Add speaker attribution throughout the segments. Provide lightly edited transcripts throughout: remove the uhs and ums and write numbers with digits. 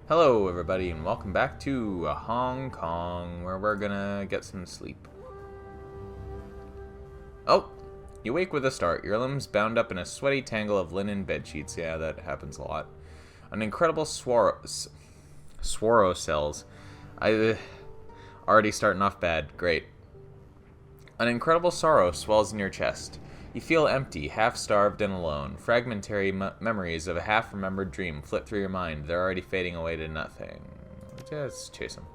Speaker 1: Hello, everybody, and welcome back to Hong Kong, where we're gonna get some sleep. Oh, you wake with a start, your limbs bound up in a sweaty tangle of linen bedsheets. Yeah, that happens a lot. An incredible swaro cells. Already starting off bad. Great. An incredible sorrow swells in your chest. You feel empty, half-starved, and alone. Fragmentary memories of a half-remembered dream flit through your mind. They're already fading away to nothing. Just chase them.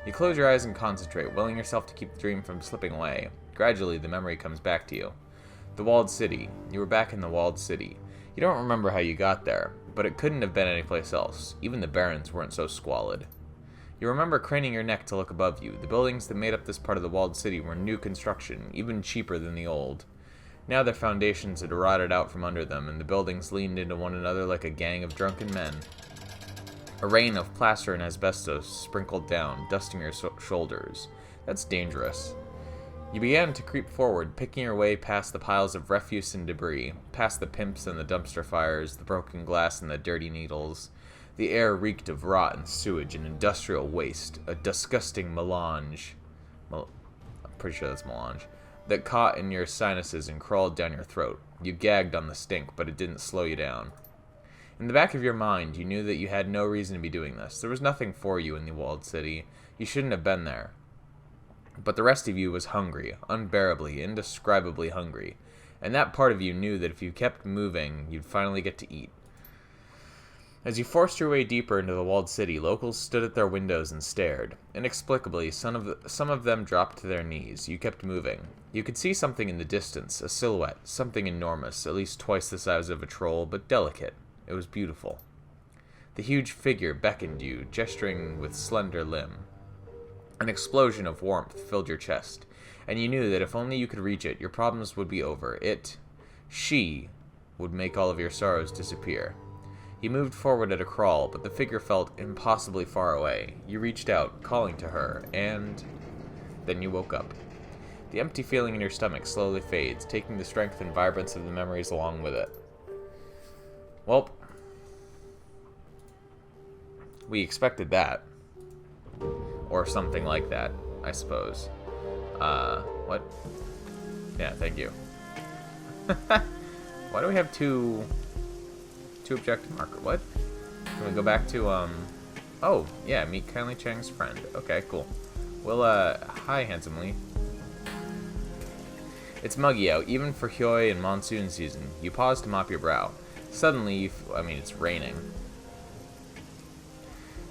Speaker 1: You close your eyes and concentrate, willing yourself to keep the dream from slipping away. Gradually, the memory comes back to you. The walled city. You were back in the walled city. You don't remember how you got there, but it couldn't have been anyplace else. Even the barons weren't so squalid. You remember craning your neck to look above you. The buildings that made up this part of the walled city were new construction, even cheaper than the old. Now their foundations had rotted out from under them, and the buildings leaned into one another like a gang of drunken men. A rain of plaster and asbestos sprinkled down, dusting your shoulders. That's dangerous. You began to creep forward, picking your way past the piles of refuse and debris, past the pimps and the dumpster fires, the broken glass and the dirty needles. The air reeked of rot and sewage and industrial waste, a disgusting melange. I'm pretty sure that's melange. That caught in your sinuses and crawled down your throat. You gagged on the stink, but it didn't slow you down. In the back of your mind, you knew that you had no reason to be doing this. There was nothing for you in the walled city. You shouldn't have been there. But the rest of you was hungry, unbearably, indescribably hungry. And that part of you knew that if you kept moving, you'd finally get to eat. As you forced your way deeper into the walled city, locals stood at their windows and stared. Inexplicably, some of them dropped to their knees. You kept moving. You could see something in the distance, a silhouette, something enormous, at least twice the size of a troll, but delicate. It was beautiful. The huge figure beckoned you, gesturing with slender limb. An explosion of warmth filled your chest, and you knew that if only you could reach it, your problems would be over. She, would make all of your sorrows disappear. You moved forward at a crawl, but the figure felt impossibly far away. You reached out, calling to her, and then you woke up. The empty feeling in your stomach slowly fades, taking the strength and vibrance of the memories along with it. Well, we expected that. Or something like that, I suppose. What? Yeah, thank you. Why do we have two objective marker? What? Can we go back to, oh, yeah, meet Kylie Chang's friend. Okay, cool. Well, hi, handsomely. It's muggy out, even for Hyoi and monsoon season. You pause to mop your brow. Suddenly, it's raining.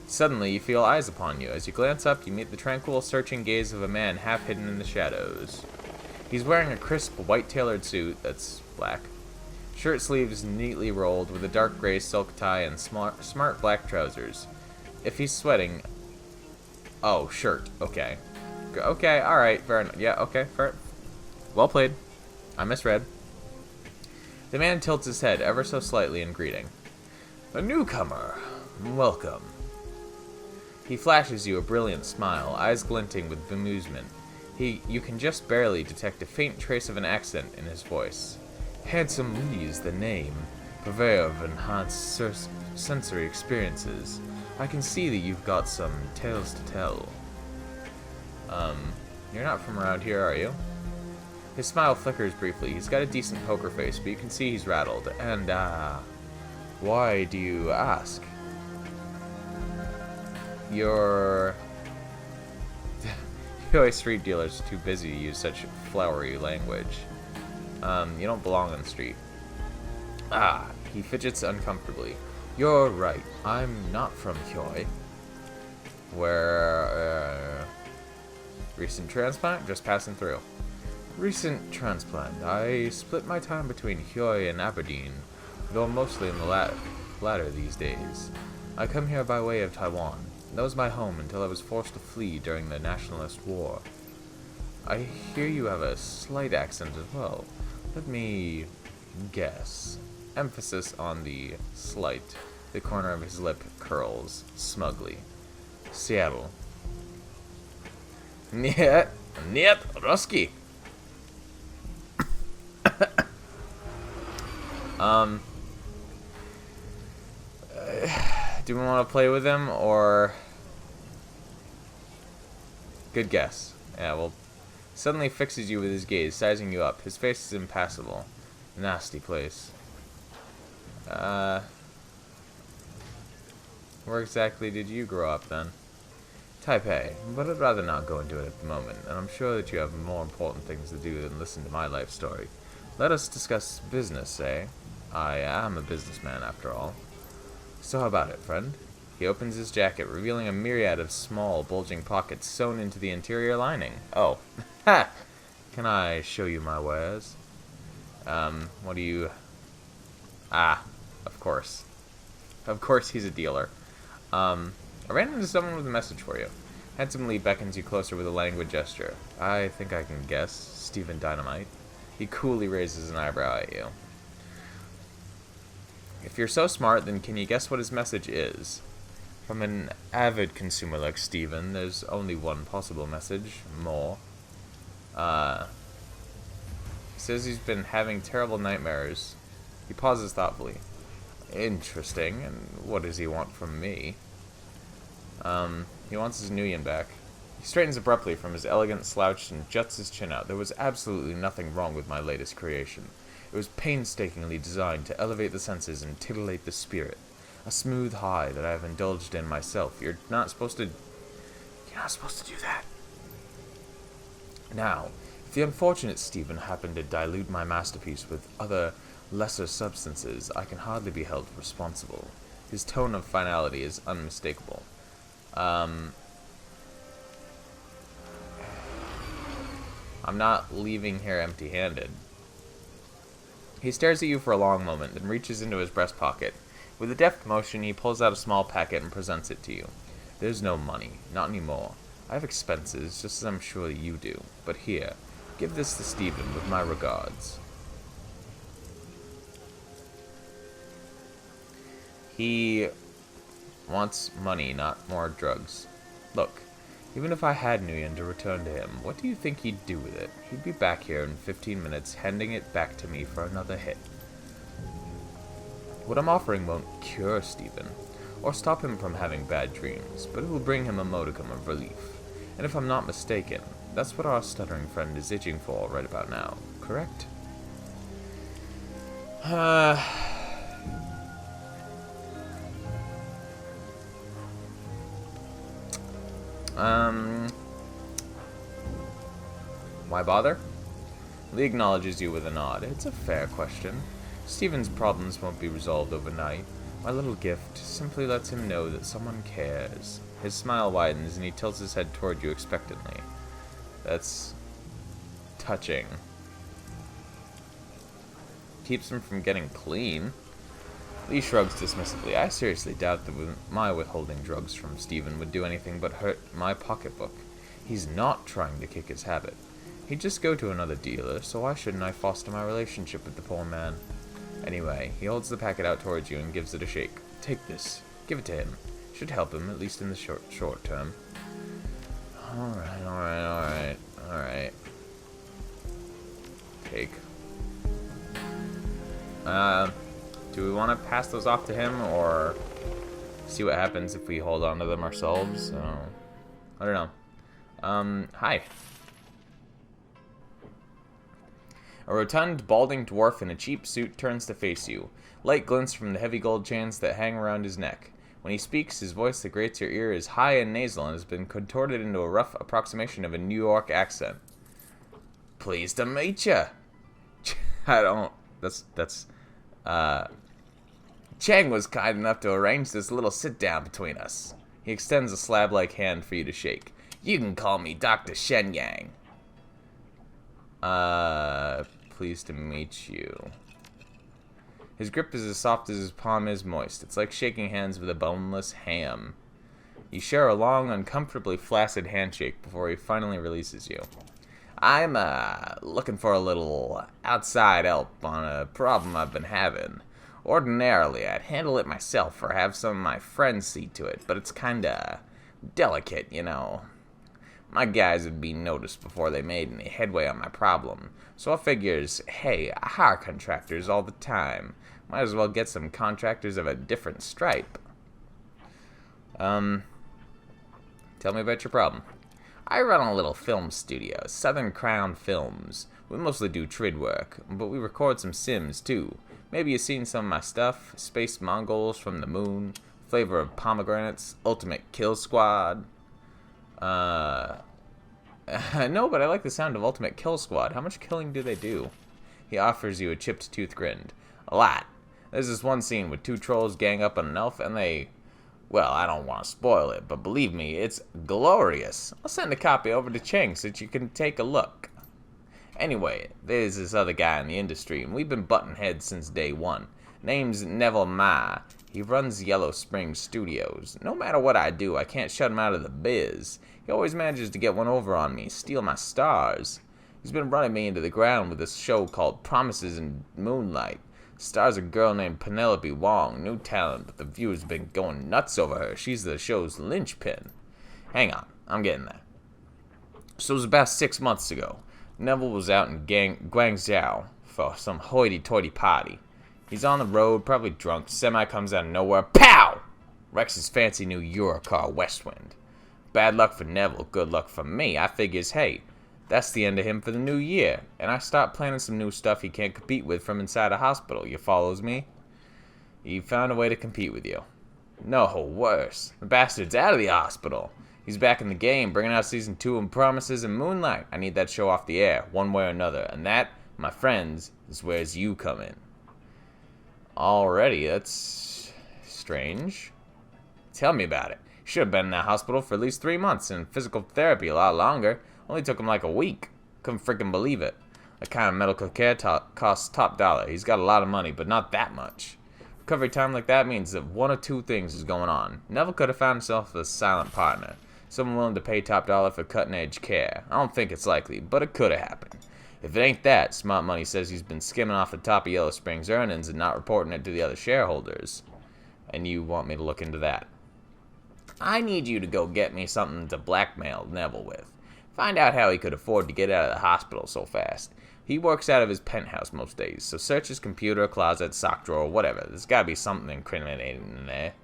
Speaker 1: Suddenly, you feel eyes upon you. As you glance up, you meet the tranquil, searching gaze of a man half hidden in the shadows. He's wearing a crisp, white-tailored suit that's black. Shirt sleeves neatly rolled, with a dark gray silk tie and smart black trousers. If he's sweating... Oh, shirt. Okay. Okay, alright, fair enough. Yeah, okay, fair. Well played. I misread. The man tilts his head ever so slightly in greeting. A newcomer. Welcome. He flashes you a brilliant smile, eyes glinting with bemusement. You can just barely detect a faint trace of an accent in his voice. Handsome Lee is the name, purveyor of enhanced sensory experiences. I can see that you've got some tales to tell. You're not from around here, are you? His smile flickers briefly. He's got a decent poker face, but you can see he's rattled. And, why do you ask? You're... Hyoi street dealers are too busy to use such flowery language. You don't belong on the street. He fidgets uncomfortably. You're right. I'm not from Hyoi. Where, recent transplant? Just passing through. Recent transplant. I split my time between Hyoi and Aberdeen, though mostly in the latter these days. I come here by way of Taiwan. That was my home until I was forced to flee during the Nationalist War. I hear you have a slight accent as well. Let me guess. Emphasis on the slight. The corner of his lip curls smugly. Seattle. Niet, Ruski. Do we want to play with him, or... Good guess. Yeah, well... Suddenly fixes you with his gaze, sizing you up. His face is impassable. Nasty place. Where exactly did you grow up, then? Taipei, but I'd rather not go into it at the moment, and I'm sure that you have more important things to do than listen to my life story. Let us discuss business, eh? I am a businessman, after all. So how about it, friend? He opens his jacket, revealing a myriad of small, bulging pockets sewn into the interior lining. Oh. Ha! Can I show you my wares? What do you... Ah, of course. Of course he's a dealer. I ran into someone with a message for you. Handsomely beckons you closer with a languid gesture. I think I can guess. Stephen Dynamite. He coolly raises an eyebrow at you. If you're so smart, then can you guess what his message is? From an avid consumer like Stephen, there's only one possible message. More. Says he's been having terrible nightmares. He pauses thoughtfully. Interesting. And what does he want from me? He wants his Nuyen back. He straightens abruptly from his elegant slouch and juts his chin out. There was absolutely nothing wrong with my latest creation. It was painstakingly designed to elevate the senses and titillate the spirit. A smooth high that I have indulged in myself. You're not supposed to do that. Now, if the unfortunate Stephen happened to dilute my masterpiece with other lesser substances, I can hardly be held responsible. His tone of finality is unmistakable. I'm not leaving here empty-handed. He stares at you for a long moment, then reaches into his breast pocket. With a deft motion, he pulls out a small packet and presents it to you. There's no money, not anymore. I have expenses, just as I'm sure you do. But here, give this to Stephen with my regards. He wants money, not more drugs. Look, even if I had Nguyen to return to him, what do you think he'd do with it? He'd be back here in 15 minutes, handing it back to me for another hit. What I'm offering won't cure Stephen, or stop him from having bad dreams, but it will bring him a modicum of relief. And if I'm not mistaken, that's what our stuttering friend is itching for right about now, correct? Why bother? Lee acknowledges you with a nod. It's a fair question. Stephen's problems won't be resolved overnight. My little gift simply lets him know that someone cares. His smile widens and he tilts his head toward you expectantly. That's touching. Keeps him from getting clean. Lee shrugs dismissively. I seriously doubt that my withholding drugs from Stephen would do anything but hurt my pocketbook. He's not trying to kick his habit. He'd just go to another dealer, so why shouldn't I foster my relationship with the poor man? Anyway, he holds the packet out towards you and gives it a shake. Take this. Give it to him. Should help him, at least in the short term. Alright. Take. Do we want to pass those off to him, or see what happens if we hold on to them ourselves? I don't know. Hi. A rotund, balding dwarf in a cheap suit turns to face you. Light glints from the heavy gold chains that hang around his neck. When he speaks, his voice that grates your ear is high and nasal and has been contorted into a rough approximation of a New York accent. Pleased to meet ya. Chang was kind enough to arrange this little sit-down between us. He extends a slab-like hand for you to shake. You can call me Dr. Shen Yang. Pleased to meet you. His grip is as soft as his palm is moist. It's like shaking hands with a boneless ham. You share a long, uncomfortably flaccid handshake before he finally releases you. I'm, looking for a little outside help on a problem I've been having. Ordinarily, I'd handle it myself or have some of my friends see to it, but it's kinda delicate, you know. My guys would be noticed before they made any headway on my problem, so I figures, hey, I hire contractors all the time. Might as well get some contractors of a different stripe. Um, Tell me about your problem. I run a little film studio, Southern Crown Films. We mostly do trid work, but we record some sims too. Maybe you've seen some of my stuff. Space Mongols from the Moon, Flavor of Pomegranates, Ultimate Kill Squad. No, but I like the sound of Ultimate Kill Squad. How much killing do they do? He offers you a chipped tooth grin. A lot. There's this one scene where two trolls gang up on an elf and they... Well, I don't want to spoil it, but believe me, it's glorious. I'll send a copy over to Cheng so that you can take a look. Anyway, there's this other guy in the industry, and we've been butting heads since day one. Name's Neville Ma. He runs Yellow Spring Studios. No matter what I do, I can't shut him out of the biz. He always manages to get one over on me, steal my stars. He's been running me into the ground with this show called Promises in Moonlight. Stars a girl named Penelope Wong, new talent, but the viewers have been going nuts over her. She's the show's linchpin. Hang on, I'm getting there. So it was about 6 months ago. Neville was out in Guangzhou for some hoity-toity party. He's on the road, probably drunk. Semi comes out of nowhere. Pow! Wrecks his fancy new Eurocar Westwind. Bad luck for Neville, good luck for me. I figures, hey, that's the end of him for the new year. And I start planning some new stuff he can't compete with from inside a hospital. You follows me? He found a way to compete with you. No, worse. The bastard's out of the hospital. He's back in the game, bringing out season 2 of Promises in Moonlight. I need that show off the air, one way or another. And that, my friends, is where you come in. Already, that's strange. Tell me about it. Should have been in that hospital for at least 3 months, and physical therapy a lot longer. Only took him like a week. Couldn't freaking believe it. That kind of medical care costs top dollar. He's got a lot of money, but not that much. Recovery time like that means that one of two things is going on. Neville could have found himself a silent partner. Someone willing to pay top dollar for cutting-edge care. I don't think it's likely, but it could have happened. If it ain't that, Smart Money says he's been skimming off the top of Yellow Spring's earnings and not reporting it to the other shareholders. And you want me to look into that. I need you to go get me something to blackmail Neville with. Find out how he could afford to get out of the hospital so fast. He works out of his penthouse most days, so search his computer, closet, sock drawer, whatever. There's gotta be something incriminating in there.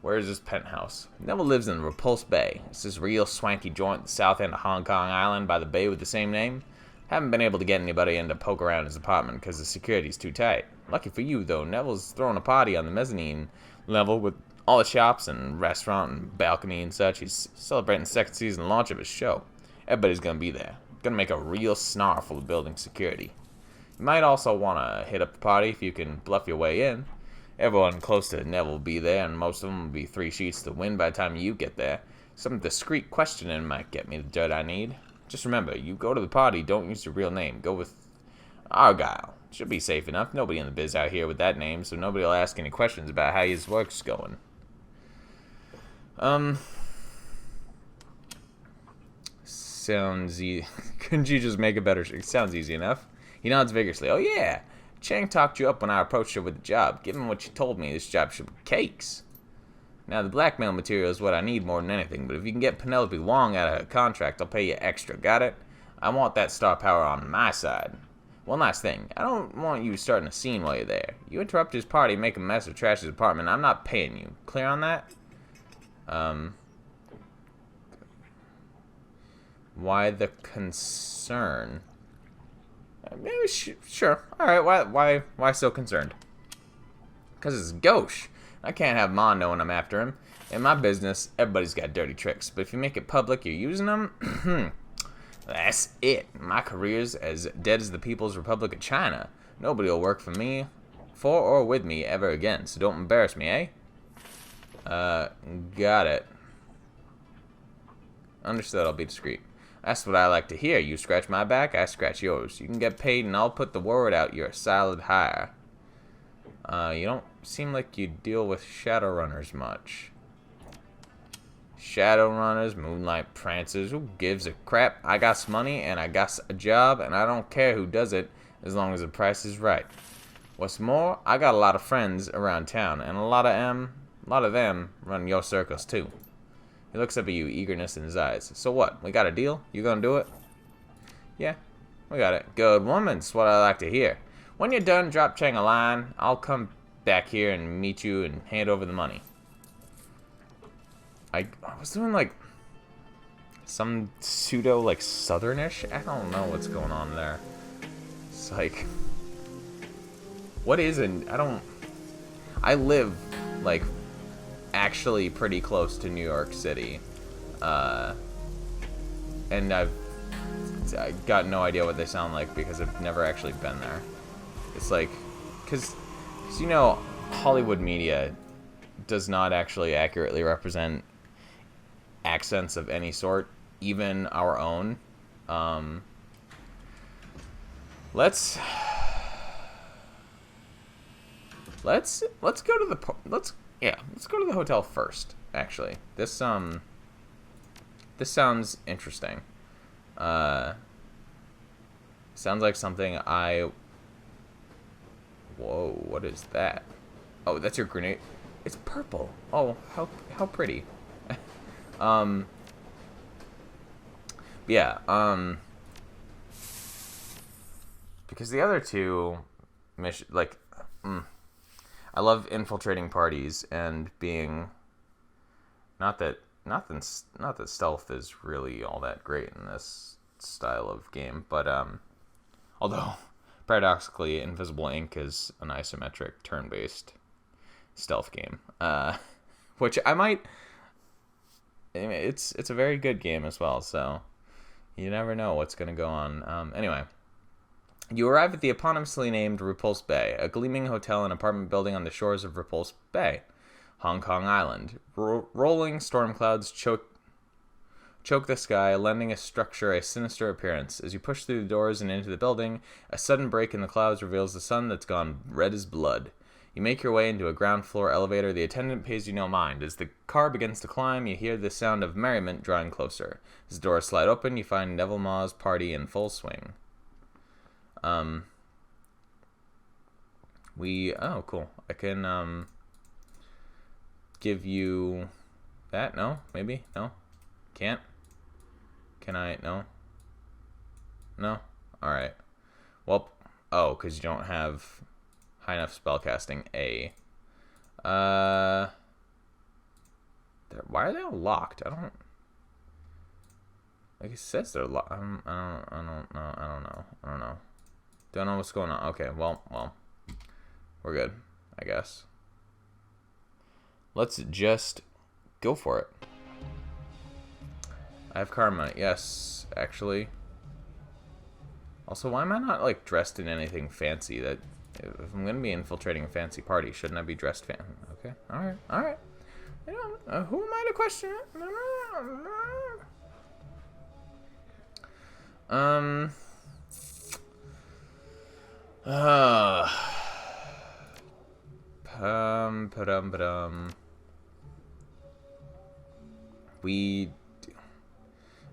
Speaker 1: Where is his penthouse? Neville lives in Repulse Bay. It's this real swanky joint at the south end of Hong Kong Island by the bay with the same name. Haven't been able to get anybody in to poke around his apartment because the security's too tight. Lucky for you, though, Neville's throwing a party on the mezzanine level with all the shops and restaurant and balcony and such. He's celebrating the second season launch of his show. Everybody's gonna be there. Gonna make a real snarl full of building security. You might also want to hit up the party if you can bluff your way in. Everyone close to Neville will be there, and most of them will be 3 sheets to win by the time you get there. Some discreet questioning might get me the dirt I need. Just remember, you go to the party, don't use your real name. Go with Argyle. Should be safe enough. Nobody in the biz out here with that name, so nobody will ask any questions about how his work's going. Sounds easy. Couldn't you just make it better? It sounds easy enough. He nods vigorously. Oh yeah, Chang talked you up when I approached her with the job. Given what you told me, this job should be cakes. Now, the blackmail material is what I need more than anything, but if you can get Penelope Wong out of her contract, I'll pay you extra, got it? I want that star power on my side. One last thing, I don't want you starting a scene while you're there. You interrupt his party, make a mess or trash his apartment, I'm not paying you. Clear on that? Why the concern? Maybe sure. Alright, why so concerned? Because it's gauche. I can't have Ma knowing I'm after him. In my business, everybody's got dirty tricks. But if you make it public you're using them, that's it. My career's as dead as the People's Republic of China. Nobody will work for or with me ever again. So don't embarrass me, eh? Got it. Understood, I'll be discreet. That's what I like to hear. You scratch my back, I scratch yours. You can get paid and I'll put the word out you're a solid hire. You don't seem like you deal with Shadowrunners much. Shadowrunners, Moonlight Prancers, who gives a crap? I got money and I got a job and I don't care who does it as long as the price is right. What's more, I got a lot of friends around town and a lot of them run your circles too. He looks up at you, eagerness in his eyes. So what? We got a deal? You gonna do it? Yeah, we got it. Good woman, that's what I like to hear. When you're done, drop Chang a line. I'll come back here and meet you and hand over the money. I was doing like some pseudo like southernish. I don't know what's going on there. It's like, what is it? I live like actually pretty close to New York City, and I got no idea what they sound like because I've never actually been there. It's like, because you know, Hollywood media does not actually accurately represent accents of any sort, even our own. Let's go to the let's go to the hotel first. Actually, this sounds interesting. Sounds like something I. Whoa! What is that? Oh, that's your grenade. It's purple. Oh, how pretty. Yeah. Because the other two mission, like, I love infiltrating parties and being. Not that stealth is really all that great in this style of game, but although paradoxically, Invisible Ink is an isometric turn-based stealth game, which I might. I mean, it's a very good game as well, so you never know what's going to go on. Anyway, you arrive at the eponymously named Repulse Bay, a gleaming hotel and apartment building on the shores of Repulse Bay, Hong Kong Island. Rolling storm clouds choke the sky, lending a structure a sinister appearance. As you push through the doors and into the building, a sudden break in the clouds reveals the sun that's gone red as blood. You make your way into a ground floor elevator. The attendant pays you no mind. As the car begins to climb, you hear the sound of merriment drawing closer. As the doors slide open, you find Neville Maw's party in full swing. Oh, cool. I can, give you that? No? Maybe? No? Can't? Can I? No? No? Alright. Well, because you don't have high enough spellcasting A. Why are they all locked? I don't. Like it says they're locked. I don't know. Don't know what's going on. Okay, well, we're good, I guess. Let's just go for it. I have karma. Yes, actually. Also, why am I not like dressed in anything fancy? That if I'm gonna be infiltrating a fancy party, shouldn't I be dressed fancy? Okay, all right. You know, who am I to question it?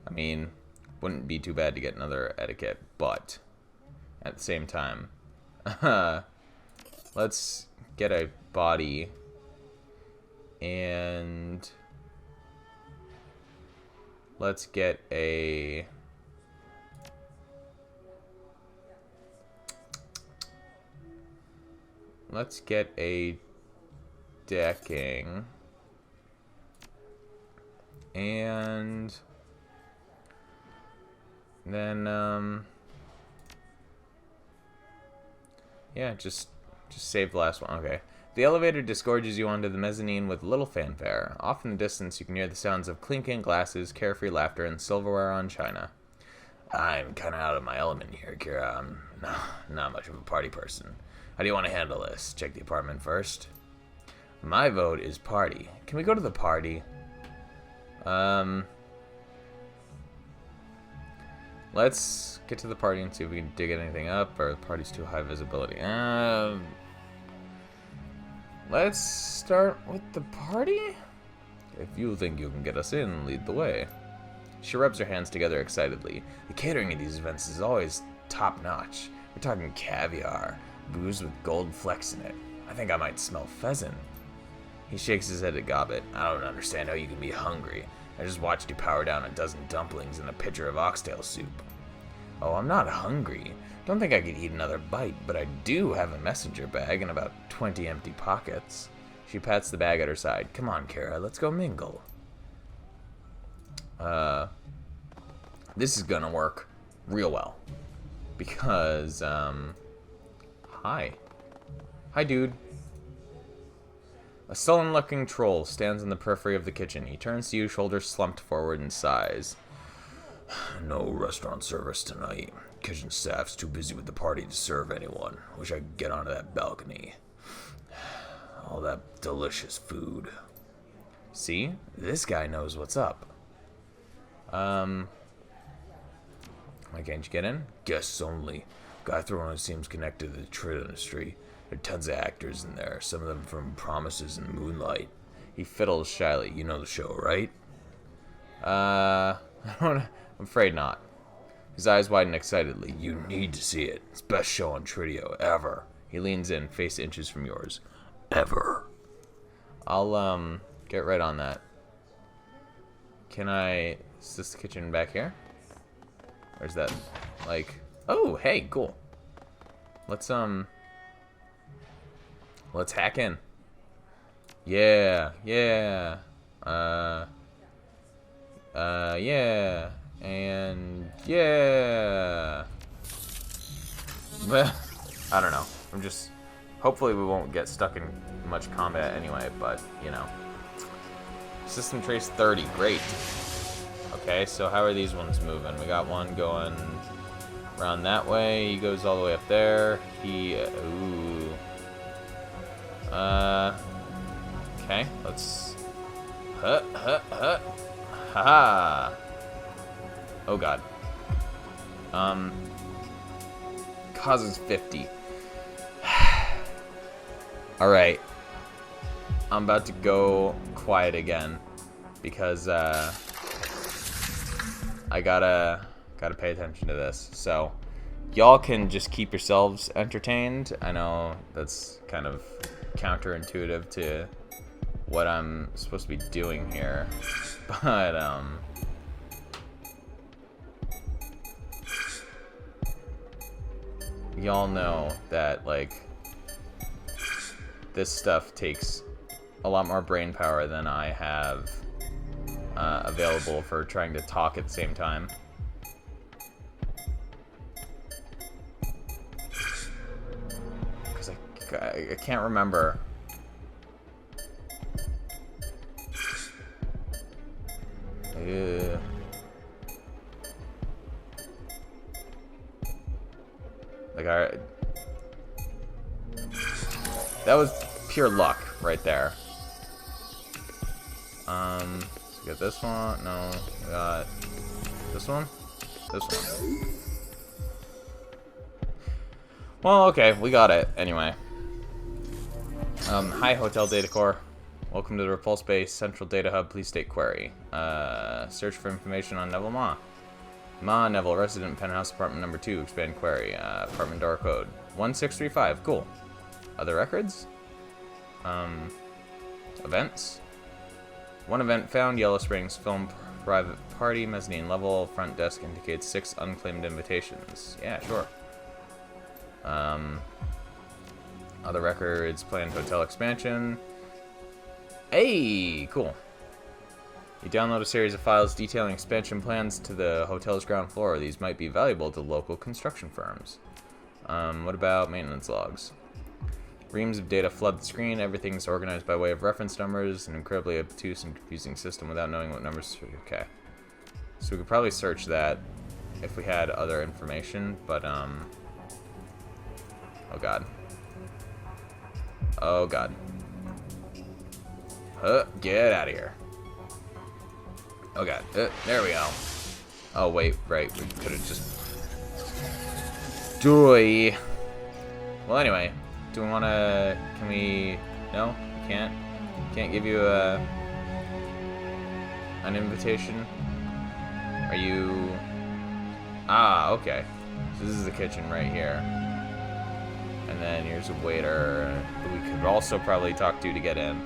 Speaker 1: I mean, wouldn't be too bad to get another etiquette, but at the same time, let's get a body and let's get a decking and then yeah, just save the last one. Okay. The elevator disgorges you onto the mezzanine with little fanfare. Off in the distance, you can hear the sounds of clinking glasses, carefree laughter, and silverware on china. I'm kind of out of my element here, Kira. I'm not much of a party person. How do you want to handle this? Check the apartment first. My vote is party. Can we go to the party? Let's get to the party and see if we can dig anything up, or the party's too high visibility. Let's start with the party? If you think you can get us in, lead the way. She rubs her hands together excitedly. The catering at these events is always top-notch. We're talking caviar, booze with gold flecks in it. I think I might smell pheasant. He shakes his head at Gobbet. I don't understand how you can be hungry. I just watched you power down a dozen dumplings and a pitcher of oxtail soup. Oh, I'm not hungry. Don't think I could eat another bite, but I do have a messenger bag and about 20 empty pockets. She pats the bag at her side. Come on, Kara, let's go mingle. This is gonna work real well. Because, hi. Hi, dude. A sullen-looking troll stands in the periphery of the kitchen. He turns to you, shoulders slumped forward, and sighs. No restaurant service tonight. Kitchen staff's too busy with the party to serve anyone. Wish I could get onto that balcony. All that delicious food. See? This guy knows what's up. Why can't you get in? Guests only. Guy throwing seems connected to the trade industry. There are tons of actors in there, some of them from Promises and Moonlight. He fiddles shyly. You know the show, right? I'm afraid not. His eyes widen excitedly. You need to see it. It's best show on Trideo ever. He leans in, face inches from yours. Ever. I'll, get right on that. Can I... Is this the kitchen back here? Or is that, like... Oh, hey, cool. Let's hack in. Yeah. Yeah. And yeah. But I don't know. I'm just hopefully we won't get stuck in much combat anyway, but you know. System trace 30, great. Okay, so how are these ones moving? We got one going around that way. He goes all the way up there. Okay, let's haha. Oh god. Causes 50. Alright. I'm about to go quiet again. Because I gotta pay attention to this. So y'all can just keep yourselves entertained. I know that's kind of counterintuitive to what I'm supposed to be doing here. But y'all know that, like, this stuff takes a lot more brain power than I have available for trying to talk at the same time. Because I can't remember. Like, that was pure luck right there. So we got this one. No, we got this one. This one. Well, okay, we got it anyway. Hi, Hotel Data Core. Welcome to the Repulse Base Central Data Hub. Please state query. Search for information on Neville Ma. Ma Neville, resident, penthouse, apartment number 2. Expand query. Apartment door code 1635. Cool. Other records? Events? One event found. Yellow Springs Film Private Party, mezzanine level. Front desk indicates 6 unclaimed invitations. Yeah, sure. Other records. Planned hotel expansion. Hey, cool. You download a series of files detailing expansion plans to the hotel's ground floor. These might be valuable to local construction firms. What about maintenance logs? Reams of data flood the screen. Everything's organized by way of reference numbers. An incredibly obtuse and confusing system without knowing what numbers... Okay. So we could probably search that if we had other information, but, oh god. Oh god. Get out of here. Oh god. There we go. Oh wait, right. We could have just... Joy. Well, anyway. Do we want to... Can we... No? Can't? Can't give you an invitation? Are you... Ah, okay. So this is the kitchen right here. And then here's a waiter who we could also probably talk to get in.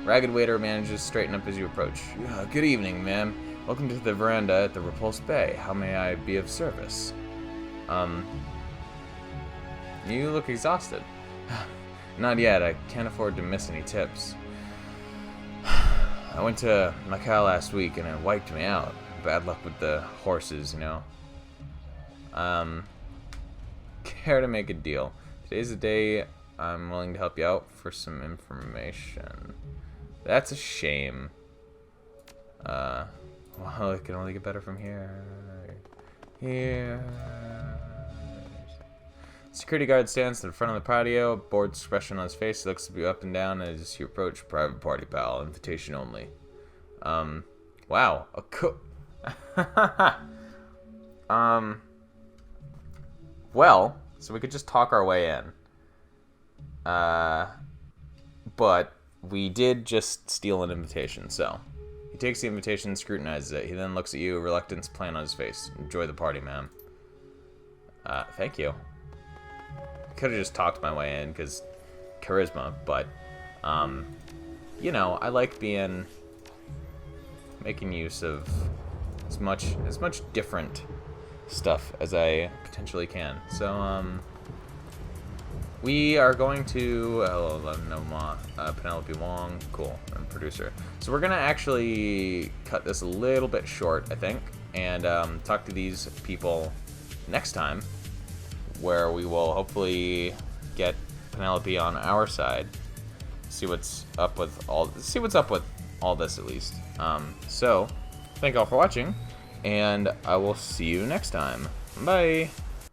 Speaker 1: Ragged waiter manages to straighten up as you approach. Good evening, ma'am. Welcome to the veranda at the Repulse Bay. How may I be of service? You look exhausted. Not yet. I can't afford to miss any tips. I went to Macau last week and it wiped me out. bad luck with the horses, you know. Care to make a deal? Today's the day I'm willing to help you out for some information. That's a shame. Well, it can only get better from here. Here. Security guard stands in front of the patio, bored expression on his face. He looks at you up and down as you approach. Private party, pal. Invitation only. Wow. Well, so we could just talk our way in. But we did just steal an invitation, so. He takes the invitation and scrutinizes it. He then looks at you, reluctance plain on his face. Enjoy the party, ma'am. Thank you. Could have just talked my way in, because charisma, but, you know, I like making use of as much different stuff as I potentially can. So, we are going to, Penelope Wong, cool, and producer. So we're going to actually cut this a little bit short, I think, and talk to these people next time, where we will hopefully get Penelope on our side. See what's up with all this at least. So, thank you all for watching, and I will see you next time. Bye.